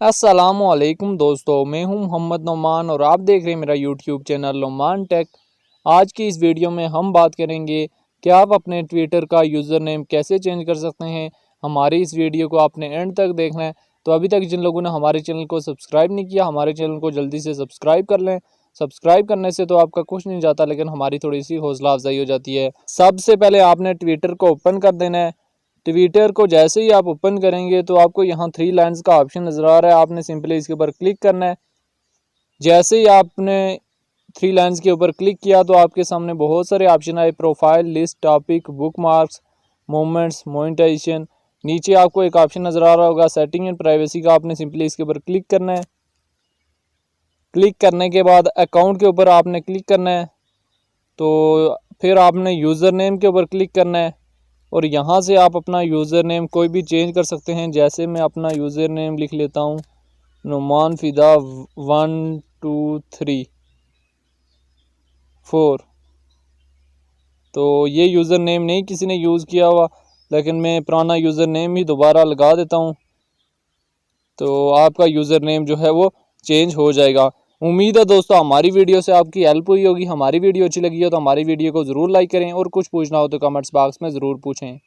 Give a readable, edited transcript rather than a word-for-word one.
अस्सलामुअलैकुम दोस्तों, मैं हूं मोहम्मद नोमान और आप देख रहे हैं मेरा यूट्यूब चैनल नोमान टेक। आज की इस वीडियो में हम बात करेंगे कि आप अपने ट्विटर का यूज़र नेम कैसे चेंज कर सकते हैं। हमारी इस वीडियो को आपने एंड तक देखना है। तो अभी तक जिन लोगों ने हमारे चैनल को सब्सक्राइब नहीं किया, हमारे चैनल को जल्दी से सब्सक्राइब कर लें। सब्सक्राइब करने से तो आपका कुछ नहीं जाता, लेकिन हमारी थोड़ी सी हौसला अफजाई हो जाती है। सबसे पहले आपने ट्विटर को ओपन कर देना है। ट्विटर को जैसे ही आप ओपन करेंगे तो आपको यहाँ 3 लाइन्स का ऑप्शन नज़र आ रहा है। आपने सिंपली इसके ऊपर क्लिक करना है। जैसे ही आपने 3 लाइन्स के ऊपर क्लिक किया तो आपके सामने बहुत सारे ऑप्शन आए, profile, list, topic, bookmarks, movements, monetisation. नीचे आपको एक ऑप्शन नज़र आ रहा होगा सेटिंग एंड प्राइवेसी का, आपने सिंपली इसके ऊपर क्लिक करना है। क्लिक करने के बाद अकाउंट के ऊपर आपने क्लिक करना है। तो फिर आपने यूज़र नेम के ऊपर क्लिक करना है और यहाँ से आप अपना यूज़र नेम कोई भी चेंज कर सकते हैं। जैसे मैं अपना यूज़र नेम लिख लेता हूँ नुमान फ़िदा 1 2 3 4। तो ये यूज़र नेम नहीं किसी ने यूज़ किया हुआ, लेकिन मैं पुराना यूज़र नेम ही दोबारा लगा देता हूँ। तो आपका यूज़र नेम जो है वो चेंज हो जाएगा। उम्मीद है दोस्तों हमारी वीडियो से आपकी हेल्प हुई होगी। हमारी वीडियो अच्छी लगी हो तो हमारी वीडियो को ज़रूर लाइक करें और कुछ पूछना हो तो कमेंट्स बॉक्स में ज़रूर पूछें।